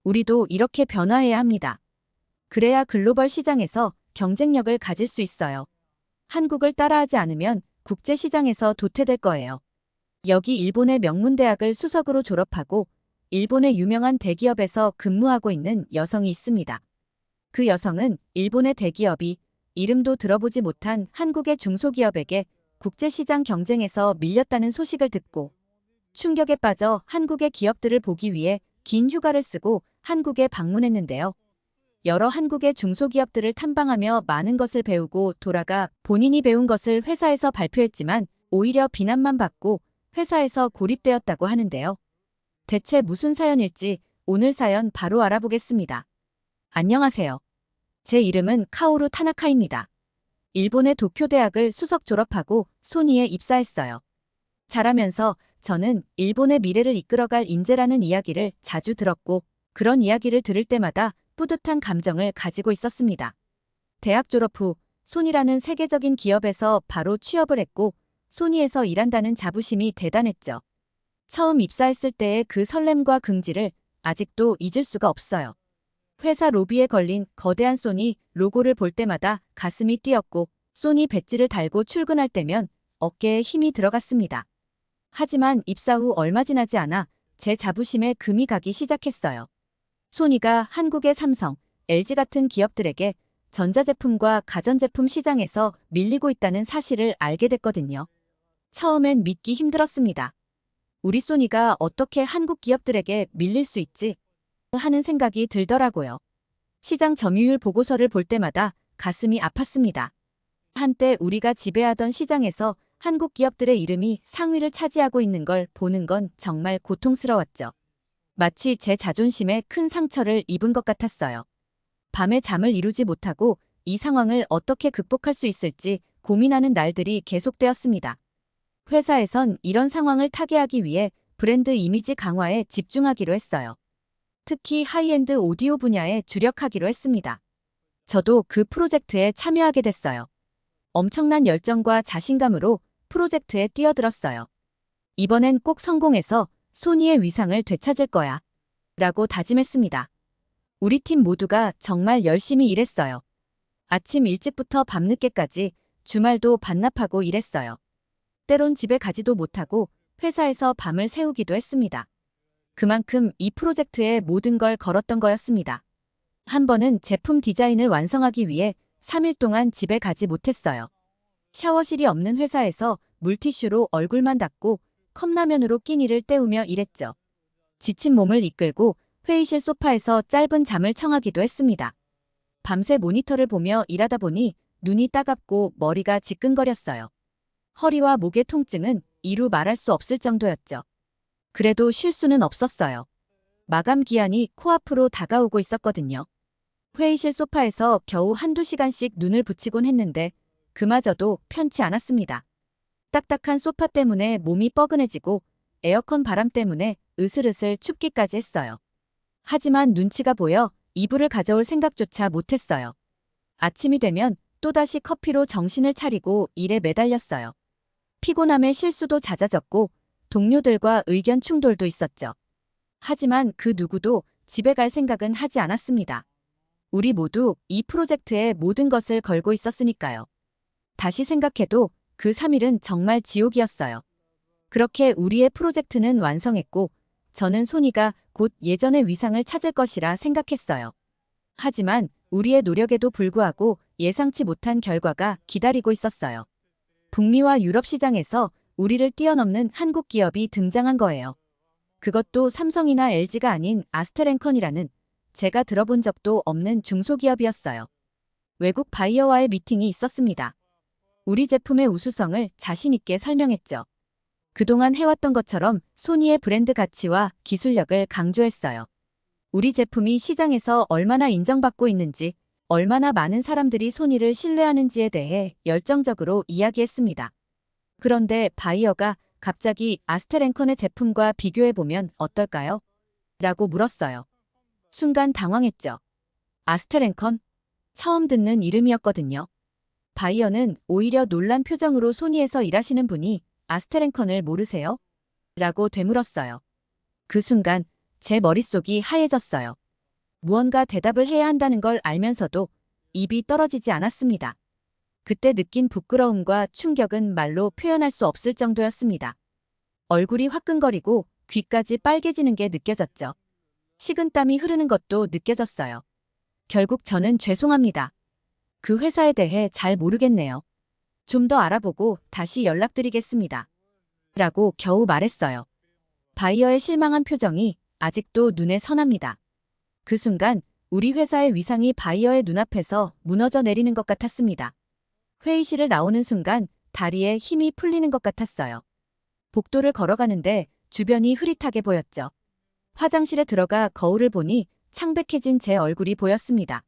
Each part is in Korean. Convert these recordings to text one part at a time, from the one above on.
우리도 이렇게 변화해야 합니다. 그래야 글로벌 시장에서 경쟁력을 가질 수 있어요. 한국을 따라하지 않으면 국제 시장에서 도태될 거예요. 여기 일본의 명문대학을 수석으로 졸업하고 일본의 유명한 대기업에서 근무하고 있는 여성이 있습니다. 그 여성은 일본의 대기업이 이름도 들어보지 못한 한국의 중소기업에게 국제시장 경쟁에서 밀렸다는 소식을 듣고 충격에 빠져 한국의 기업들을 보기 위해 긴 휴가를 쓰고 한국에 방문했는데요. 여러 한국의 중소기업들을 탐방하며 많은 것을 배우고 돌아가 본인이 배운 것을 회사에서 발표했지만 오히려 비난만 받고 회사에서 고립되었다고 하는데요. 대체 무슨 사연일지 오늘 사연 바로 알아보겠습니다. 안녕하세요. 제 이름은 카오루 타나카입니다. 일본의 도쿄대학을 수석 졸업하고 소니에 입사했어요. 자라면서 저는 일본의 미래를 이끌어갈 인재라는 이야기를 자주 들었고 그런 이야기를 들을 때마다 뿌듯한 감정을 가지고 있었습니다. 대학 졸업 후 소니라는 세계적인 기업에서 바로 취업을 했고 소니에서 일한다는 자부심이 대단했죠. 처음 입사했을 때의 그 설렘과 긍지를 아직도 잊을 수가 없어요. 회사 로비에 걸린 거대한 소니 로고를 볼 때마다 가슴이 뛰었고 소니 배지를 달고 출근할 때면 어깨에 힘이 들어갔습니다. 하지만 입사 후 얼마 지나지 않아 제 자부심에 금이 가기 시작했어요. 소니가 한국의 삼성, LG 같은 기업들에게 전자제품과 가전제품 시장에서 밀리고 있다는 사실을 알게 됐거든요. 처음엔 믿기 힘들었습니다. 우리 소니가 어떻게 한국 기업들에게 밀릴 수 있지? 하는 생각이 들더라고요. 시장 점유율 보고서를 볼 때마다 가슴이 아팠습니다. 한때 우리가 지배하던 시장에서 한국 기업들의 이름이 상위를 차지하고 있는 걸 보는 건 정말 고통스러웠죠. 마치 제 자존심에 큰 상처를 입은 것 같았어요. 밤에 잠을 이루지 못하고 이 상황을 어떻게 극복할 수 있을지 고민하는 날들이 계속되었습니다. 회사에선 이런 상황을 타개하기 위해 브랜드 이미지 강화에 집중하기로 했어요. 특히 하이엔드 오디오 분야에 주력하기로 했습니다. 저도 그 프로젝트에 참여하게 됐어요. 엄청난 열정과 자신감으로 프로젝트에 뛰어들었어요. 이번엔 꼭 성공해서 소니의 위상을 되찾을 거야. 라고 다짐했습니다. 우리 팀 모두가 정말 열심히 일했어요. 아침 일찍부터 밤늦게까지 주말도 반납하고 일했어요. 때론 집에 가지도 못하고 회사에서 밤을 새우기도 했습니다. 그만큼 이 프로젝트에 모든 걸 걸었던 거였습니다. 한 번은 제품 디자인을 완성하기 위해 3일 동안 집에 가지 못했어요. 샤워실이 없는 회사에서 물티슈로 얼굴만 닦고 컵라면으로 끼니를 때우며 일했죠. 지친 몸을 이끌고 회의실 소파에서 짧은 잠을 청하기도 했습니다. 밤새 모니터를 보며 일하다 보니 눈이 따갑고 머리가 지끈거렸어요. 허리와 목의 통증은 이루 말할 수 없을 정도였죠. 그래도 쉴 수는 없었어요. 마감 기한이 코앞으로 다가오고 있었거든요. 회의실 소파에서 겨우 한두 시간씩 눈을 붙이곤 했는데 그마저도 편치 않았습니다. 딱딱한 소파 때문에 몸이 뻐근해지고 에어컨 바람 때문에 으슬으슬 춥기까지 했어요. 하지만 눈치가 보여 이불을 가져올 생각조차 못했어요. 아침이 되면 또다시 커피로 정신을 차리고 일에 매달렸어요. 피곤함에 실수도 잦아졌고 동료들과 의견 충돌도 있었죠. 하지만 그 누구도 집에 갈 생각은 하지 않았습니다. 우리 모두 이 프로젝트에 모든 것을 걸고 있었으니까요. 다시 생각해도 그 3일은 정말 지옥이었어요. 그렇게 우리의 프로젝트는 완성했고 저는 소니가 곧 예전의 위상을 찾을 것이라 생각했어요. 하지만 우리의 노력에도 불구하고 예상치 못한 결과가 기다리고 있었어요. 북미와 유럽 시장에서 우리를 뛰어넘는 한국 기업이 등장한 거예요. 그것도 삼성이나 LG가 아닌 아스트랜컨이라는 제가 들어본 적도 없는 중소기업이었어요. 외국 바이어와의 미팅이 있었습니다. 우리 제품의 우수성을 자신 있게 설명했죠. 그동안 해왔던 것처럼 소니의 브랜드 가치와 기술력을 강조했어요. 우리 제품이 시장에서 얼마나 인정받고 있는지, 얼마나 많은 사람들이 소니를 신뢰하는지에 대해 열정적으로 이야기했습니다. 그런데 바이어가 갑자기 아스트랜컨의 제품과 비교해보면 어떨까요? 라고 물었어요. 순간 당황했죠. 아스트랜컨? 처음 듣는 이름이었거든요. 바이어는 오히려 놀란 표정으로 소니에서 일하시는 분이 아스트랜컨을 모르세요? 라고 되물었어요. 그 순간 제 머릿속이 하얘졌어요. 무언가 대답을 해야 한다는 걸 알면서도 입이 떨어지지 않았습니다. 그때 느낀 부끄러움과 충격은 말로 표현할 수 없을 정도였습니다. 얼굴이 화끈거리고 귀까지 빨개지는 게 느껴졌죠. 식은땀이 흐르는 것도 느껴졌어요. 결국 저는 죄송합니다. 그 회사에 대해 잘 모르겠네요. 좀 더 알아보고 다시 연락드리겠습니다. 라고 겨우 말했어요. 바이어의 실망한 표정이 아직도 눈에 선합니다. 그 순간 우리 회사의 위상이 바이어의 눈앞에서 무너져 내리는 것 같았습니다. 회의실을 나오는 순간 다리에 힘이 풀리는 것 같았어요. 복도를 걸어가는데 주변이 흐릿하게 보였죠. 화장실에 들어가 거울을 보니 창백해진 제 얼굴이 보였습니다.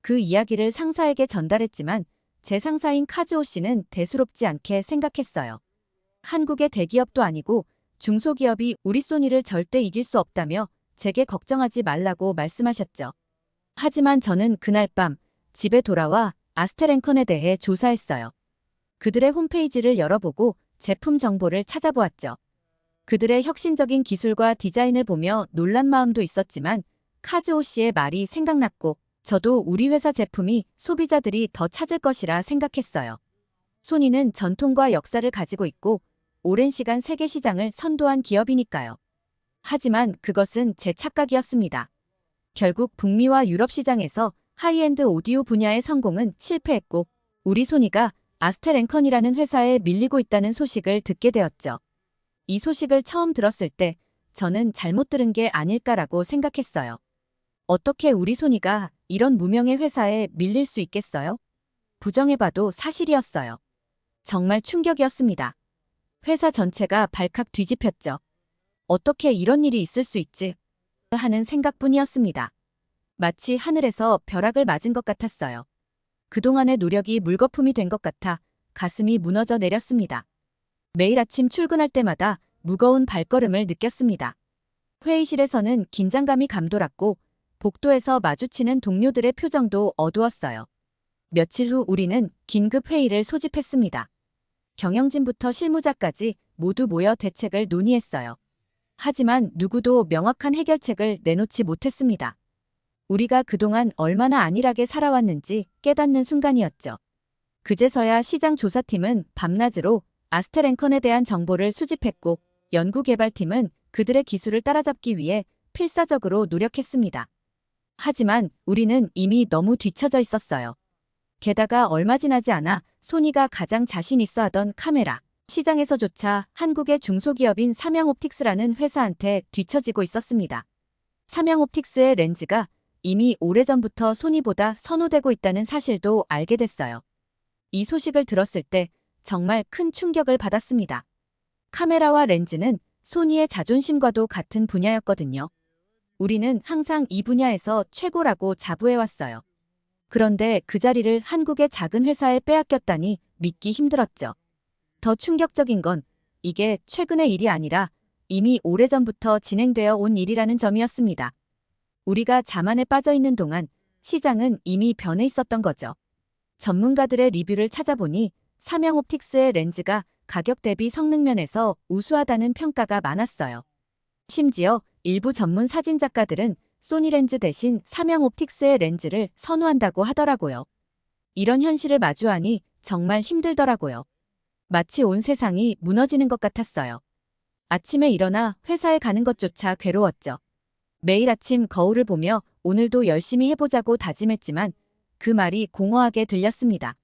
그 이야기를 상사에게 전달했지만 제 상사인 카즈오 씨는 대수롭지 않게 생각했어요. 한국의 대기업도 아니고 중소기업이 우리 소니를 절대 이길 수 없다며 제게 걱정하지 말라고 말씀하셨죠. 하지만 저는 그날 밤 집에 돌아와 아스테랭컨에 대해 조사했어요. 그들의 홈페이지를 열어보고 제품 정보를 찾아보았죠. 그들의 혁신적인 기술과 디자인을 보며 놀란 마음도 있었지만 카즈오 씨의 말이 생각났고 저도 우리 회사 제품이 소비자들이 더 찾을 것이라 생각했어요. 소니는 전통과 역사를 가지고 있고 오랜 시간 세계 시장을 선도한 기업이니까요. 하지만 그것은 제 착각이었습니다. 결국 북미와 유럽 시장에서 하이엔드 오디오 분야의 성공은 실패했고 우리 소니가 아스텔 앤컨이라는 회사에 밀리고 있다는 소식을 듣게 되었죠. 이 소식을 처음 들었을 때 저는 잘못 들은 게 아닐까라고 생각했어요. 어떻게 우리 소니가 이런 무명의 회사에 밀릴 수 있겠어요? 부정해봐도 사실이었어요. 정말 충격이었습니다. 회사 전체가 발칵 뒤집혔죠. 어떻게 이런 일이 있을 수 있지? 하는 생각뿐이었습니다. 마치 하늘에서 벼락을 맞은 것 같았어요. 그동안의 노력이 물거품이 된 것 같아 가슴이 무너져 내렸습니다. 매일 아침 출근할 때마다 무거운 발걸음을 느꼈습니다. 회의실에서는 긴장감이 감돌았고 복도에서 마주치는 동료들의 표정도 어두웠어요. 며칠 후 우리는 긴급 회의를 소집했습니다. 경영진부터 실무자까지 모두 모여 대책을 논의했어요. 하지만 누구도 명확한 해결책을 내놓지 못했습니다. 우리가 그동안 얼마나 안일하게 살아왔는지 깨닫는 순간이었죠. 그제서야 시장조사팀은 밤낮으로 아스텔 앤컨에 대한 정보를 수집했고 연구개발팀은 그들의 기술을 따라잡기 위해 필사적으로 노력했습니다. 하지만 우리는 이미 너무 뒤처져 있었어요. 게다가 얼마 지나지 않아 소니가 가장 자신 있어 하던 카메라 시장에서조차 한국의 중소기업인 삼양옵틱스라는 회사한테 뒤처지고 있었습니다. 삼양옵틱스의 렌즈가 이미 오래전부터 소니보다 선호되고 있다는 사실도 알게 됐어요. 이 소식을 들었을 때 정말 큰 충격을 받았습니다. 카메라와 렌즈는 소니의 자존심과도 같은 분야였거든요. 우리는 항상 이 분야에서 최고라고 자부해왔어요. 그런데 그 자리를 한국의 작은 회사에 빼앗겼다니 믿기 힘들었죠. 더 충격적인 건 이게 최근의 일이 아니라 이미 오래전부터 진행되어 온 일이라는 점이었습니다. 우리가 자만에 빠져 있는 동안 시장은 이미 변해 있었던 거죠. 전문가들의 리뷰를 찾아보니 삼양옵틱스의 렌즈가 가격 대비 성능 면에서 우수하다는 평가가 많았어요. 심지어 일부 전문 사진작가들은 소니 렌즈 대신 삼양옵틱스의 렌즈를 선호한다고 하더라고요. 이런 현실을 마주하니 정말 힘들더라고요. 마치 온 세상이 무너지는 것 같았어요. 아침에 일어나 회사에 가는 것조차 괴로웠죠. 매일 아침 거울을 보며 오늘도 열심히 해보자고 다짐했지만 그 말이 공허하게 들렸습니다.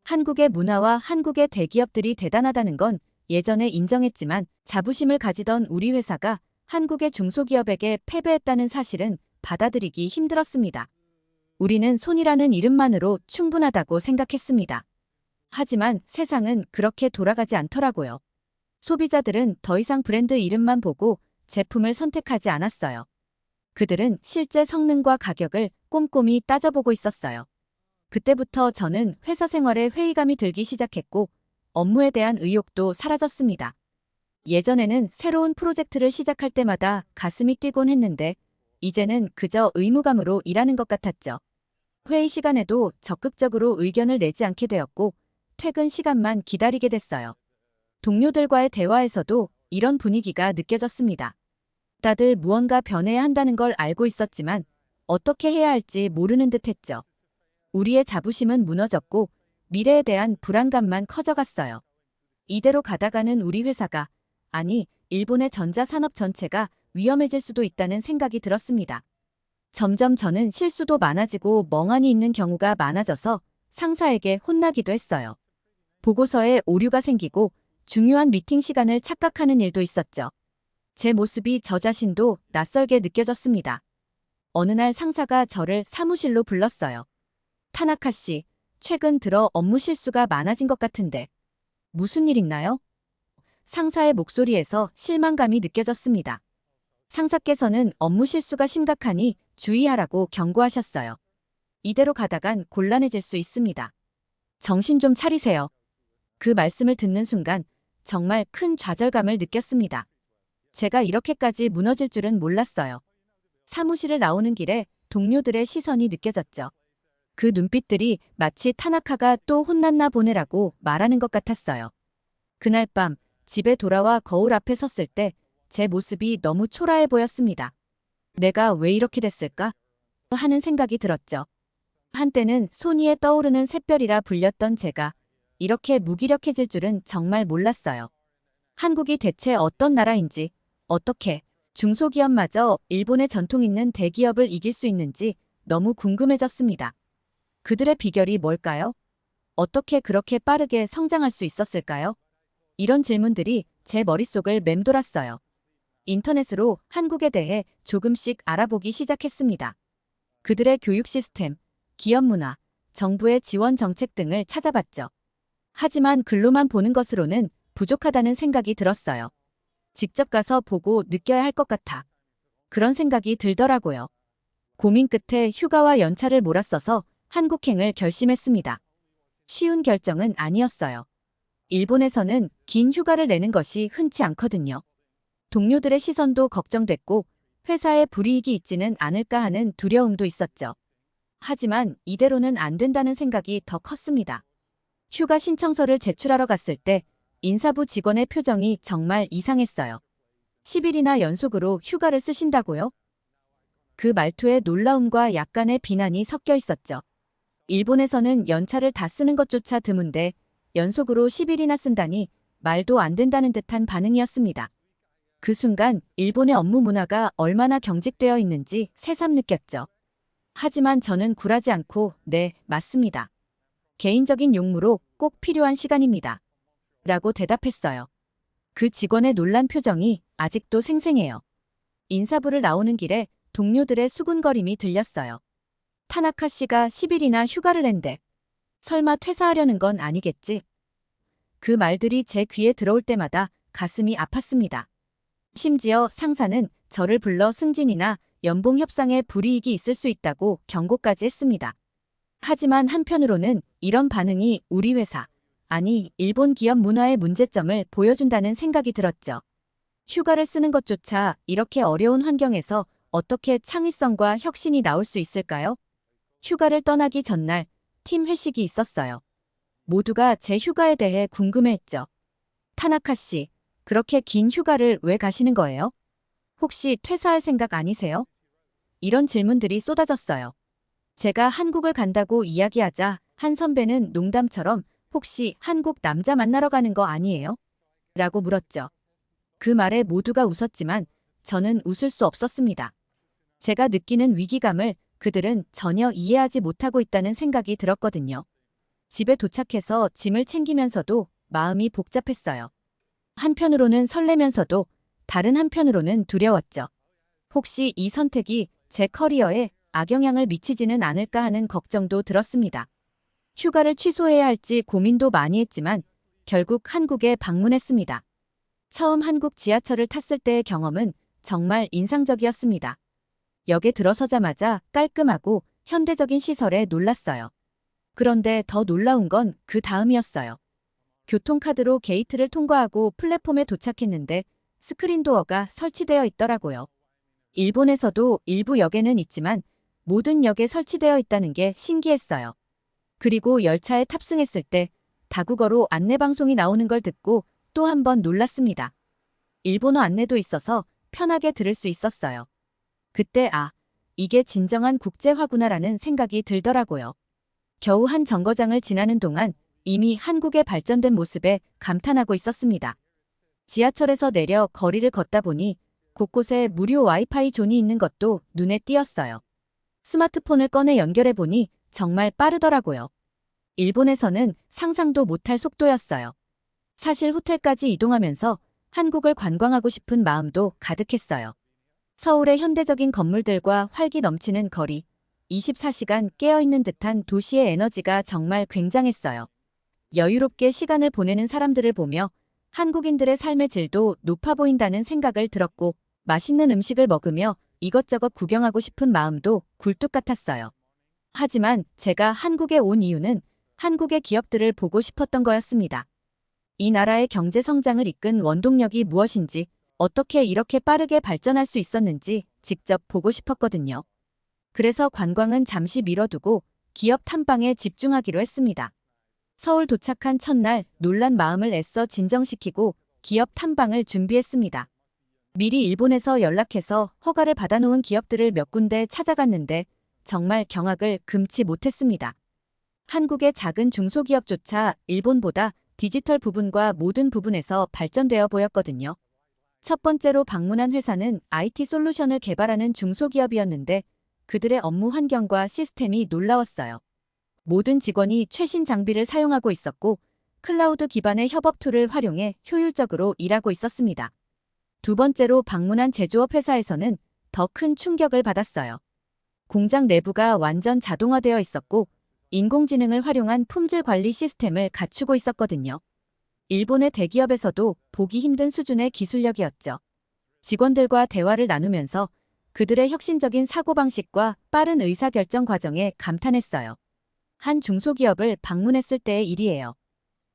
한국의 문화와 한국의 대기업들이 대단하다는 건 예전에 인정했지만 자부심을 가지던 우리 회사가 한국의 중소기업에게 패배했다는 사실은 받아들이기 힘들었습니다. 우리는 손이라는 이름만으로 충분하다고 생각했습니다. 하지만 세상은 그렇게 돌아가지 않더라고요. 소비자들은 더 이상 브랜드 이름만 보고 제품을 선택하지 않았어요. 그들은 실제 성능과 가격을 꼼꼼히 따져보고 있었어요. 그때부터 저는 회사 생활에 회의감이 들기 시작했고 업무에 대한 의욕도 사라졌습니다. 예전에는 새로운 프로젝트를 시작할 때마다 가슴이 뛰곤 했는데 이제는 그저 의무감으로 일하는 것 같았죠. 회의 시간에도 적극적으로 의견을 내지 않게 되었고 퇴근 시간만 기다리게 됐어요. 동료들과의 대화에서도 이런 분위기가 느껴졌습니다. 다들 무언가 변해야 한다는 걸 알고 있었지만 어떻게 해야 할지 모르는 듯 했죠. 우리의 자부심은 무너졌고 미래에 대한 불안감만 커져갔어요. 이대로 가다가는 우리 회사가, 아니, 일본의 전자산업 전체가 위험해질 수도 있다는 생각이 들었습니다. 점점 저는 실수도 많아지고 멍하니 있는 경우가 많아져서 상사에게 혼나기도 했어요. 보고서에 오류가 생기고 중요한 미팅 시간을 착각하는 일도 있었죠. 제 모습이 저 자신도 낯설게 느껴졌습니다. 어느 날 상사가 저를 사무실로 불렀어요. 타나카 씨, 최근 들어 업무 실수가 많아진 것 같은데 무슨 일 있나요? 상사의 목소리에서 실망감이 느껴졌습니다. 상사께서는 업무 실수가 심각하니 주의하라고 경고하셨어요. 이대로 가다간 곤란해질 수 있습니다. 정신 좀 차리세요. 그 말씀을 듣는 순간 정말 큰 좌절감을 느꼈습니다. 제가 이렇게까지 무너질 줄은 몰랐어요. 사무실을 나오는 길에 동료들의 시선이 느껴졌죠. 그 눈빛들이 마치 타나카가 또 혼났나 보네라고 말하는 것 같았어요. 그날 밤 집에 돌아와 거울 앞에 섰을 때 제 모습이 너무 초라해 보였습니다. 내가 왜 이렇게 됐을까? 하는 생각이 들었죠. 한때는 손위에 떠오르는 샛별이라 불렸던 제가 이렇게 무기력해질 줄은 정말 몰랐어요. 한국이 대체 어떤 나라인지, 어떻게 중소기업마저 일본의 전통 있는 대기업을 이길 수 있는지 너무 궁금해졌습니다. 그들의 비결이 뭘까요? 어떻게 그렇게 빠르게 성장할 수 있었을까요? 이런 질문들이 제 머릿속을 맴돌았어요. 인터넷으로 한국에 대해 조금씩 알아보기 시작했습니다. 그들의 교육 시스템, 기업 문화, 정부의 지원 정책 등을 찾아봤죠. 하지만 글로만 보는 것으로는 부족하다는 생각이 들었어요. 직접 가서 보고 느껴야 할 것 같아. 그런 생각이 들더라고요. 고민 끝에 휴가와 연차를 몰아써서 한국행을 결심했습니다. 쉬운 결정은 아니었어요. 일본에서는 긴 휴가를 내는 것이 흔치 않거든요. 동료들의 시선도 걱정됐고 회사에 불이익이 있지는 않을까 하는 두려움도 있었죠. 하지만 이대로는 안 된다는 생각이 더 컸습니다. 휴가 신청서를 제출하러 갔을 때 인사부 직원의 표정이 정말 이상했어요. 10일이나 연속으로 휴가를 쓰신다고요? 그 말투에 놀라움과 약간의 비난이 섞여 있었죠. 일본에서는 연차를 다 쓰는 것조차 드문데 연속으로 10일이나 쓴다니 말도 안 된다는 듯한 반응이었습니다. 그 순간 일본의 업무 문화가 얼마나 경직되어 있는지 새삼 느꼈죠. 하지만 저는 굴하지 않고 네, 맞습니다. 개인적인 용무로 꼭 필요한 시간입니다. 라고 대답했어요. 그 직원의 놀란 표정이 아직도 생생해요. 인사부를 나오는 길에 동료들의 수군거림이 들렸어요. 타나카 씨가 10일이나 휴가를 낸대. 설마 퇴사하려는 건 아니겠지? 그 말들이 제 귀에 들어올 때마다 가슴이 아팠습니다. 심지어 상사는 저를 불러 승진이나 연봉 협상에 불이익이 있을 수 있다고 경고까지 했습니다. 하지만 한편으로는 이런 반응이 우리 회사, 아니 일본 기업 문화의 문제점을 보여준다는 생각이 들었죠. 휴가를 쓰는 것조차 이렇게 어려운 환경에서 어떻게 창의성과 혁신이 나올 수 있을까요? 휴가를 떠나기 전날 팀 회식이 있었어요. 모두가 제 휴가에 대해 궁금해했죠. 타나카 씨, 그렇게 긴 휴가를 왜 가시는 거예요? 혹시 퇴사할 생각 아니세요? 이런 질문들이 쏟아졌어요. 제가 한국을 간다고 이야기하자 한 선배는 농담처럼 혹시 한국 남자 만나러 가는 거 아니에요? 라고 물었죠. 그 말에 모두가 웃었지만 저는 웃을 수 없었습니다. 제가 느끼는 위기감을 그들은 전혀 이해하지 못하고 있다는 생각이 들었거든요. 집에 도착해서 짐을 챙기면서도 마음이 복잡했어요. 한편으로는 설레면서도 다른 한편으로는 두려웠죠. 혹시 이 선택이 제 커리어에 악영향을 미치지는 않을까 하는 걱정도 들었습니다. 휴가를 취소해야 할지 고민도 많이 했지만 결국 한국에 방문했습니다. 처음 한국 지하철을 탔을 때의 경험은 정말 인상적이었습니다. 역에 들어서자마자 깔끔하고 현대적인 시설에 놀랐어요. 그런데 더 놀라운 건 그 다음이었어요. 교통카드로 게이트를 통과하고 플랫폼에 도착했는데 스크린 도어가 설치되어 있더라고요. 일본에서도 일부 역에는 있지만 모든 역에 설치되어 있다는 게 신기했어요. 그리고 열차에 탑승했을 때 다국어로 안내방송이 나오는 걸 듣고 또 한 번 놀랐습니다. 일본어 안내도 있어서 편하게 들을 수 있었어요. 그때 이게 진정한 국제화구나라는 생각이 들더라고요. 겨우 한 정거장을 지나는 동안 이미 한국의 발전된 모습에 감탄하고 있었습니다. 지하철에서 내려 거리를 걷다 보니 곳곳에 무료 와이파이 존이 있는 것도 눈에 띄었어요. 스마트폰을 꺼내 연결해 보니 정말 빠르더라고요. 일본에서는 상상도 못할 속도였어요. 사실 호텔까지 이동하면서 한국을 관광하고 싶은 마음도 가득했어요. 서울의 현대적인 건물들과 활기 넘치는 거리, 24시간 깨어있는 듯한 도시의 에너지가 정말 굉장했어요. 여유롭게 시간을 보내는 사람들을 보며 한국인들의 삶의 질도 높아 보인다는 생각을 들었고, 맛있는 음식을 먹으며 이것저것 구경하고 싶은 마음도 굴뚝 같았어요. 하지만 제가 한국에 온 이유는 한국의 기업들을 보고 싶었던 거였습니다. 이 나라의 경제 성장을 이끈 원동력이 무엇인지, 어떻게 이렇게 빠르게 발전할 수 있었는지 직접 보고 싶었거든요. 그래서 관광은 잠시 미뤄두고 기업 탐방에 집중하기로 했습니다. 서울 도착한 첫날 놀란 마음을 애써 진정시키고 기업 탐방을 준비했습니다. 미리 일본에서 연락해서 허가를 받아놓은 기업들을 몇 군데 찾아갔는데 정말 경악을 금치 못했습니다. 한국의 작은 중소기업조차 일본보다 디지털 부분과 모든 부분에서 발전되어 보였거든요. 첫 번째로 방문한 회사는 IT 솔루션을 개발하는 중소기업이었는데 그들의 업무 환경과 시스템이 놀라웠어요. 모든 직원이 최신 장비를 사용하고 있었고 클라우드 기반의 협업 툴을 활용해 효율적으로 일하고 있었습니다. 두 번째로 방문한 제조업 회사에서는 더 큰 충격을 받았어요. 공장 내부가 완전 자동화되어 있었고 인공지능을 활용한 품질 관리 시스템을 갖추고 있었거든요. 일본의 대기업에서도 보기 힘든 수준의 기술력이었죠. 직원들과 대화를 나누면서 그들의 혁신적인 사고방식과 빠른 의사결정 과정에 감탄했어요. 한 중소기업을 방문했을 때의 일이에요.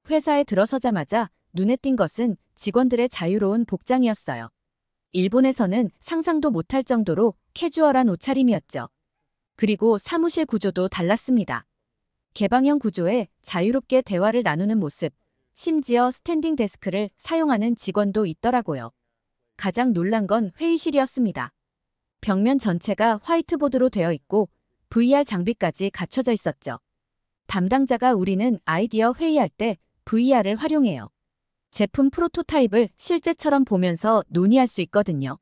회사에 들어서자마자 눈에 띈 것은 직원들의 자유로운 복장이었어요. 일본에서는 상상도 못할 정도로 캐주얼한 옷차림이었죠. 그리고 사무실 구조도 달랐습니다. 개방형 구조에 자유롭게 대화를 나누는 모습, 심지어 스탠딩 데스크를 사용하는 직원도 있더라고요. 가장 놀란 건 회의실이었습니다. 벽면 전체가 화이트보드로 되어 있고 VR 장비까지 갖춰져 있었죠. 담당자가 우리는 아이디어 회의할 때 VR을 활용해요. 제품 프로토타입을 실제처럼 보면서 논의할 수 있거든요.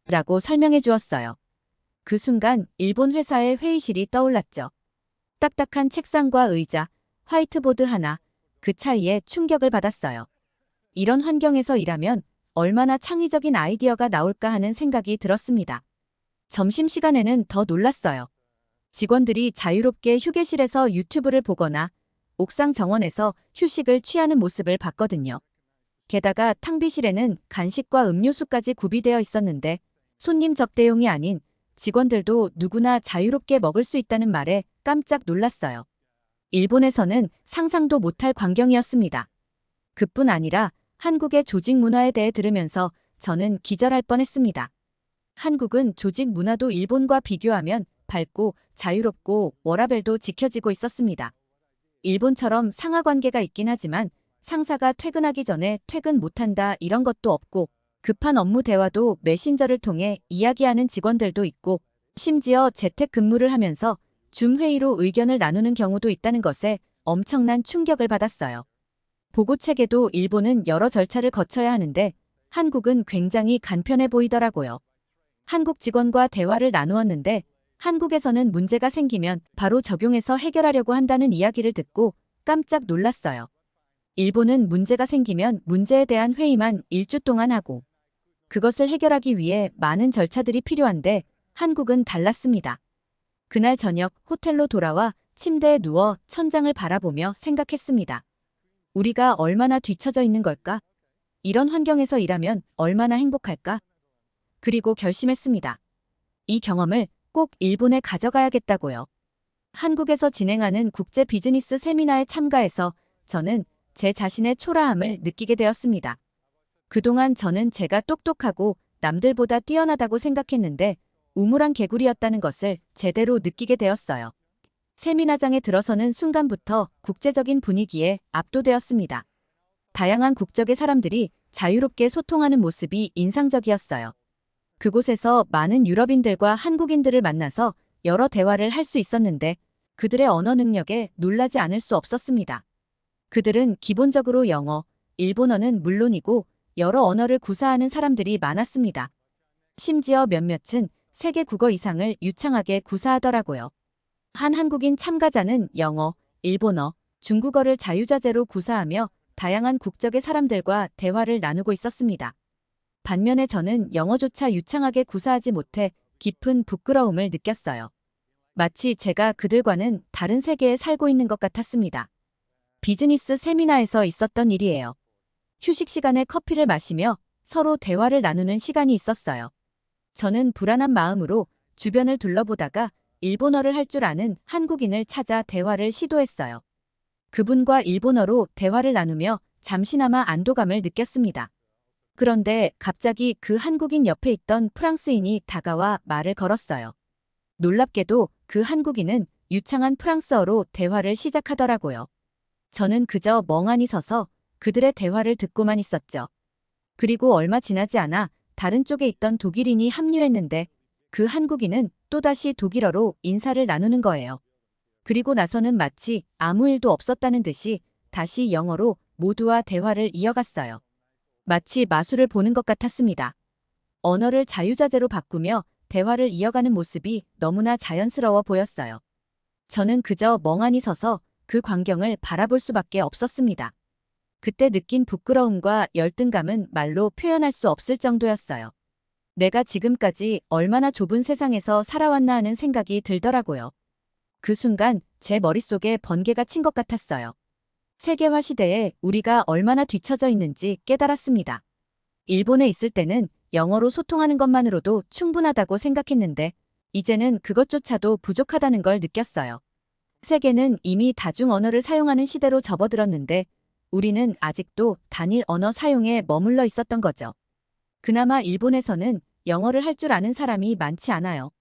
라고 설명해 주었어요. 그 순간 일본 회사의 회의실이 떠올랐죠. 딱딱한 책상과 의자, 화이트보드 하나, 그 차이에 충격을 받았어요. 이런 환경에서 일하면 얼마나 창의적인 아이디어가 나올까 하는 생각이 들었습니다. 점심시간에는 더 놀랐어요. 직원들이 자유롭게 휴게실에서 유튜브를 보거나 옥상 정원에서 휴식을 취하는 모습을 봤거든요. 게다가 탕비실에는 간식과 음료수까지 구비되어 있었는데 손님 접대용이 아닌 직원들도 누구나 자유롭게 먹을 수 있다는 말에 깜짝 놀랐어요. 일본에서는 상상도 못할 광경이었습니다. 그뿐 아니라 한국의 조직 문화에 대해 들으면서 저는 기절할 뻔했습니다. 한국은 조직 문화도 일본과 비교하면 밝고 자유롭고 워라밸도 지켜지고 있었습니다. 일본처럼 상하 관계가 있긴 하지만 상사가 퇴근하기 전에 퇴근 못한다 이런 것도 없고 급한 업무 대화도 메신저를 통해 이야기하는 직원들도 있고 심지어 재택근무를 하면서 줌 회의로 의견을 나누는 경우도 있다는 것에 엄청난 충격을 받았어요. 보고체계도 일본은 여러 절차를 거쳐야 하는데 한국은 굉장히 간편해 보이더라고요. 한국 직원과 대화를 나누었는데 한국에서는 문제가 생기면 바로 적용해서 해결하려고 한다는 이야기를 듣고 깜짝 놀랐어요. 일본은 문제가 생기면 문제에 대한 회의만 일주 동안 하고 그것을 해결하기 위해 많은 절차들이 필요한데 한국은 달랐습니다. 그날 저녁 호텔로 돌아와 침대에 누워 천장을 바라보며 생각했습니다. 우리가 얼마나 뒤처져 있는 걸까? 이런 환경에서 일하면 얼마나 행복할까? 그리고 결심했습니다. 이 경험을 꼭 일본에 가져가야겠다고요. 한국에서 진행하는 국제 비즈니스 세미나에 참가해서 저는 제 자신의 초라함을 느끼게 되었습니다. 그동안 저는 제가 똑똑하고 남들보다 뛰어나다고 생각했는데 우물안 개구리였다는 것을 제대로 느끼게 되었어요. 세미나장에 들어서는 순간부터 국제적인 분위기에 압도되었습니다. 다양한 국적의 사람들이 자유롭게 소통하는 모습이 인상적이었어요. 그곳에서 많은 유럽인들과 한국인들을 만나서 여러 대화를 할 수 있었는데 그들의 언어 능력에 놀라지 않을 수 없었습니다. 그들은 기본적으로 영어, 일본어는 물론이고 여러 언어를 구사하는 사람들이 많았습니다. 심지어 몇몇은 세계 국어 이상을 유창하게 구사하더라고요. 한 한국인 참가자는 영어, 일본어, 중국어를 자유자재로 구사하며 다양한 국적의 사람들과 대화를 나누고 있었습니다. 반면에 저는 영어조차 유창하게 구사하지 못해 깊은 부끄러움을 느꼈어요. 마치 제가 그들과는 다른 세계에 살고 있는 것 같았습니다. 비즈니스 세미나에서 있었던 일이에요. 휴식 시간에 커피를 마시며 서로 대화를 나누는 시간이 있었어요. 저는 불안한 마음으로 주변을 둘러보다가 일본어를 할 줄 아는 한국인을 찾아 대화를 시도했어요. 그분과 일본어로 대화를 나누며 잠시나마 안도감을 느꼈습니다. 그런데 갑자기 그 한국인 옆에 있던 프랑스인이 다가와 말을 걸었어요. 놀랍게도 그 한국인은 유창한 프랑스어로 대화를 시작하더라고요. 저는 그저 멍하니 서서 그들의 대화를 듣고만 있었죠. 그리고 얼마 지나지 않아 다른 쪽에 있던 독일인이 합류했는데 그 한국인은 또다시 독일어로 인사를 나누는 거예요. 그리고 나서는 마치 아무 일도 없었다는 듯이 다시 영어로 모두와 대화를 이어갔어요. 마치 마술을 보는 것 같았습니다. 언어를 자유자재로 바꾸며 대화를 이어가는 모습이 너무나 자연스러워 보였어요. 저는 그저 멍하니 서서 그 광경을 바라볼 수밖에 없었습니다. 그때 느낀 부끄러움과 열등감은 말로 표현할 수 없을 정도였어요. 내가 지금까지 얼마나 좁은 세상에서 살아왔나 하는 생각이 들더라고요. 그 순간 제 머릿속에 번개가 친 것 같았어요. 세계화 시대에 우리가 얼마나 뒤처져 있는지 깨달았습니다. 일본에 있을 때는 영어로 소통하는 것만으로도 충분하다고 생각했는데 이제는 그것조차도 부족하다는 걸 느꼈어요. 세계는 이미 다중 언어를 사용하는 시대로 접어들었는데 우리는 아직도 단일 언어 사용에 머물러 있었던 거죠. 그나마 일본에서는 영어를 할 줄 아는 사람이 많지 않아요.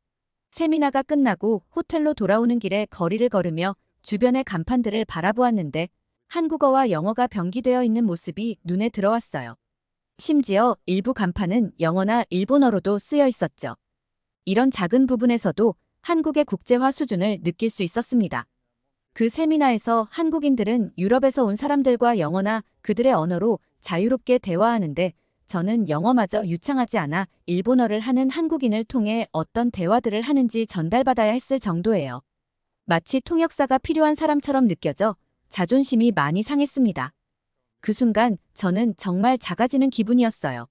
세미나가 끝나고 호텔로 돌아오는 길에 거리를 걸으며 주변의 간판들을 바라보았는데 한국어와 영어가 병기되어 있는 모습이 눈에 들어왔어요. 심지어 일부 간판은 영어나 일본어로도 쓰여 있었죠. 이런 작은 부분에서도 한국의 국제화 수준을 느낄 수 있었습니다. 그 세미나에서 한국인들은 유럽에서 온 사람들과 영어나 그들의 언어로 자유롭게 대화하는데 저는 영어마저 유창하지 않아 일본어를 하는 한국인을 통해 어떤 대화들을 하는지 전달받아야 했을 정도예요. 마치 통역사가 필요한 사람처럼 느껴져 자존심이 많이 상했습니다. 그 순간 저는 정말 작아지는 기분이었어요.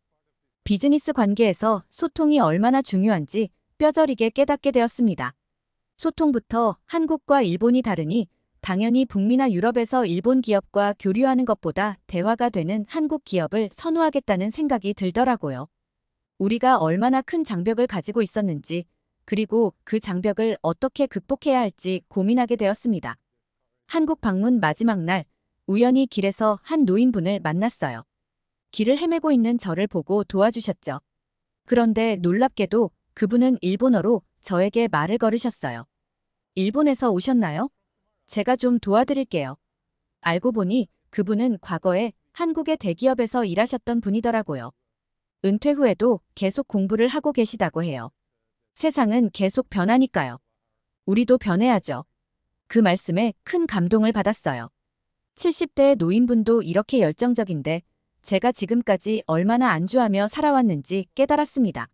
비즈니스 관계에서 소통이 얼마나 중요한지 뼈저리게 깨닫게 되었습니다. 소통부터 한국과 일본이 다르니 당연히 북미나 유럽에서 일본 기업과 교류하는 것보다 대화가 되는 한국 기업을 선호하겠다는 생각이 들더라고요. 우리가 얼마나 큰 장벽을 가지고 있었는지 그리고 그 장벽을 어떻게 극복해야 할지 고민하게 되었습니다. 한국 방문 마지막 날 우연히 길에서 한 노인분을 만났어요. 길을 헤매고 있는 저를 보고 도와주셨죠. 그런데 놀랍게도 그분은 일본어로 저에게 말을 걸으셨어요. 일본에서 오셨나요? 제가 좀 도와드릴게요. 알고 보니 그분은 과거에 한국의 대기업에서 일하셨던 분이더라고요. 은퇴 후에도 계속 공부를 하고 계시다고 해요. 세상은 계속 변하니까요. 우리도 변해야죠. 그 말씀에 큰 감동을 받았어요. 70대의 노인분도 이렇게 열정적인데 제가 지금까지 얼마나 안주하며 살아왔는지 깨달았습니다.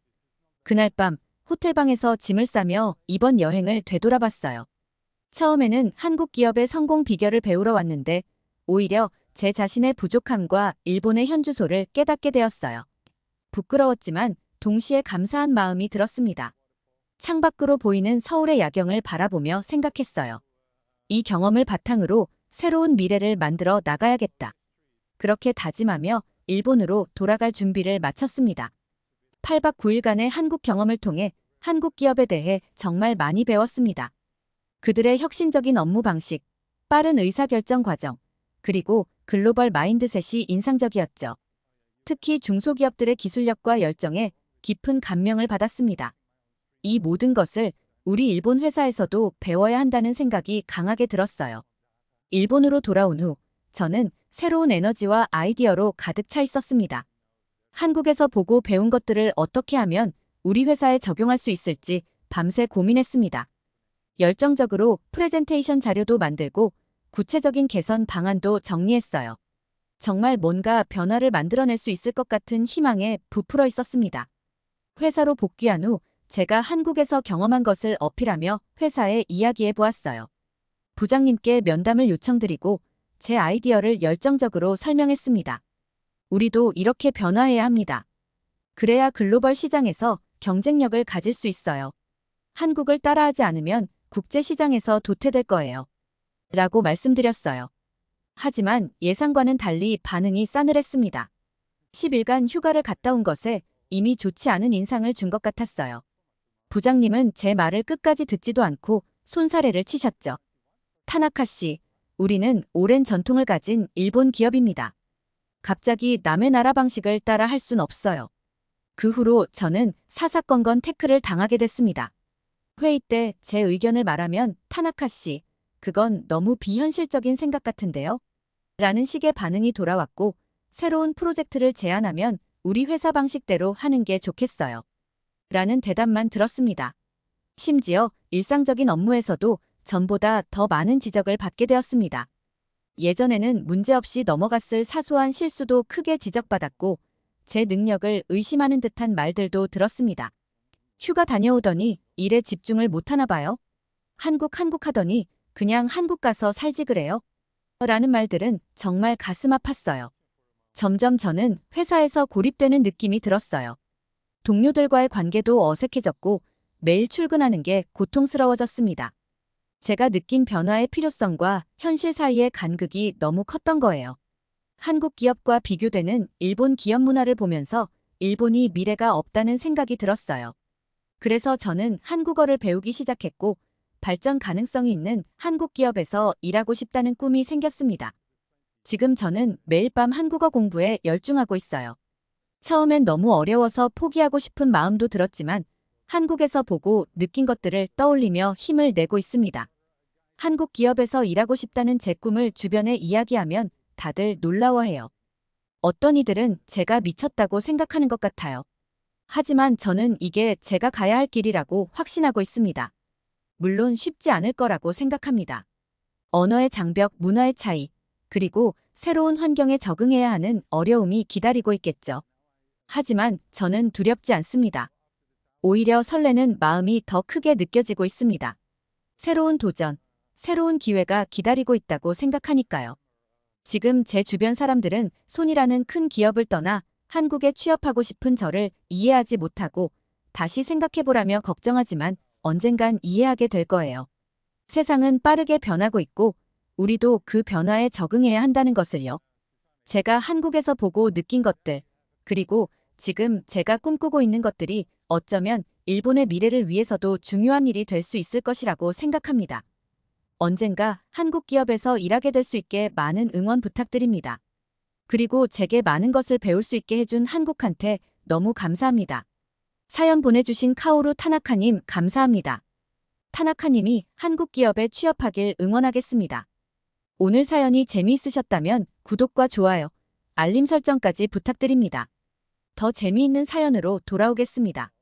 그날 밤 호텔방에서 짐을 싸며 이번 여행을 되돌아봤어요. 처음에는 한국 기업의 성공 비결을 배우러 왔는데 오히려 제 자신의 부족함과 일본의 현주소를 깨닫게 되었어요. 부끄러웠지만 동시에 감사한 마음이 들었습니다. 창밖으로 보이는 서울의 야경을 바라보며 생각했어요. 이 경험을 바탕으로 새로운 미래를 만들어 나가야겠다. 그렇게 다짐하며 일본으로 돌아갈 준비를 마쳤습니다. 8박 9일간의 한국 경험을 통해 한국 기업에 대해 정말 많이 배웠습니다. 그들의 혁신적인 업무 방식, 빠른 의사결정 과정, 그리고 글로벌 마인드셋이 인상적이었죠. 특히 중소기업들의 기술력과 열정에 깊은 감명을 받았습니다. 이 모든 것을 우리 일본 회사에서도 배워야 한다는 생각이 강하게 들었어요. 일본으로 돌아온 후 저는 새로운 에너지와 아이디어로 가득 차 있었습니다. 한국에서 보고 배운 것들을 어떻게 하면 우리 회사에 적용할 수 있을지 밤새 고민했습니다. 열정적으로 프레젠테이션 자료도 만들고 구체적인 개선 방안도 정리했어요. 정말 뭔가 변화를 만들어낼 수 있을 것 같은 희망에 부풀어 있었습니다. 회사로 복귀한 후 제가 한국에서 경험한 것을 어필하며 회사에 이야기해 보았어요. 부장님께 면담을 요청드리고 제 아이디어를 열정적으로 설명했습니다. 우리도 이렇게 변화해야 합니다. 그래야 글로벌 시장에서 경쟁력을 가질 수 있어요. 한국을 따라하지 않으면 국제 시장에서 도태될 거예요. 라고 말씀드렸어요. 하지만 예상과는 달리 반응이 싸늘했습니다. 10일간 휴가를 갔다 온 것에 이미 좋지 않은 인상을 준 것 같았어요. 부장님은 제 말을 끝까지 듣지도 않고 손사래를 치셨죠. 타나카 씨, 우리는 오랜 전통을 가진 일본 기업입니다. 갑자기 남의 나라 방식을 따라 할 순 없어요. 그 후로 저는 사사건건 태클을 당하게 됐습니다. 회의 때 제 의견을 말하면 타나카 씨, 그건 너무 비현실적인 생각 같은데요? 라는 식의 반응이 돌아왔고 새로운 프로젝트를 제안하면 우리 회사 방식대로 하는 게 좋겠어요. 라는 대답만 들었습니다. 심지어 일상적인 업무에서도 전보다 더 많은 지적을 받게 되었습니다. 예전에는 문제없이 넘어갔을 사소한 실수도 크게 지적받았고 제 능력을 의심하는 듯한 말들도 들었습니다. 휴가 다녀오더니 일에 집중을 못하나 봐요. 한국 하더니 그냥 한국 가서 살지 그래요? 라는 말들은 정말 가슴 아팠어요. 점점 저는 회사에서 고립되는 느낌이 들었어요. 동료들과의 관계도 어색해졌고 매일 출근하는 게 고통스러워졌습니다. 제가 느낀 변화의 필요성과 현실 사이의 간극이 너무 컸던 거예요. 한국 기업과 비교되는 일본 기업 문화를 보면서 일본이 미래가 없다는 생각이 들었어요. 그래서 저는 한국어를 배우기 시작했고 발전 가능성이 있는 한국 기업에서 일하고 싶다는 꿈이 생겼습니다. 지금 저는 매일 밤 한국어 공부에 열중하고 있어요. 처음엔 너무 어려워서 포기하고 싶은 마음도 들었지만 한국에서 보고 느낀 것들을 떠올리며 힘을 내고 있습니다. 한국 기업에서 일하고 싶다는 제 꿈을 주변에 이야기하면 다들 놀라워해요. 어떤 이들은 제가 미쳤다고 생각하는 것 같아요. 하지만 저는 이게 제가 가야 할 길이라고 확신하고 있습니다. 물론 쉽지 않을 거라고 생각합니다. 언어의 장벽, 문화의 차이, 그리고 새로운 환경에 적응해야 하는 어려움이 기다리고 있겠죠. 하지만 저는 두렵지 않습니다. 오히려 설레는 마음이 더 크게 느껴지고 있습니다. 새로운 도전, 새로운 기회가 기다리고 있다고 생각하니까요. 지금 제 주변 사람들은 손이라는 큰 기업을 떠나 한국에 취업하고 싶은 저를 이해하지 못하고 다시 생각해보라며 걱정하지만 언젠간 이해하게 될 거예요. 세상은 빠르게 변하고 있고 우리도 그 변화에 적응해야 한다는 것을요. 제가 한국에서 보고 느낀 것들, 그리고 지금 제가 꿈꾸고 있는 것들이 어쩌면 일본의 미래를 위해서도 중요한 일이 될 수 있을 것이라고 생각합니다. 언젠가 한국 기업에서 일하게 될 수 있게 많은 응원 부탁드립니다. 그리고 제게 많은 것을 배울 수 있게 해준 한국한테 너무 감사합니다. 사연 보내주신 카오루 타나카님 감사합니다. 타나카님이 한국 기업에 취업하길 응원하겠습니다. 오늘 사연이 재미있으셨다면 구독과 좋아요, 알림 설정까지 부탁드립니다. 더 재미있는 사연으로 돌아오겠습니다.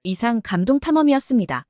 이상 감동탐험이었습니다.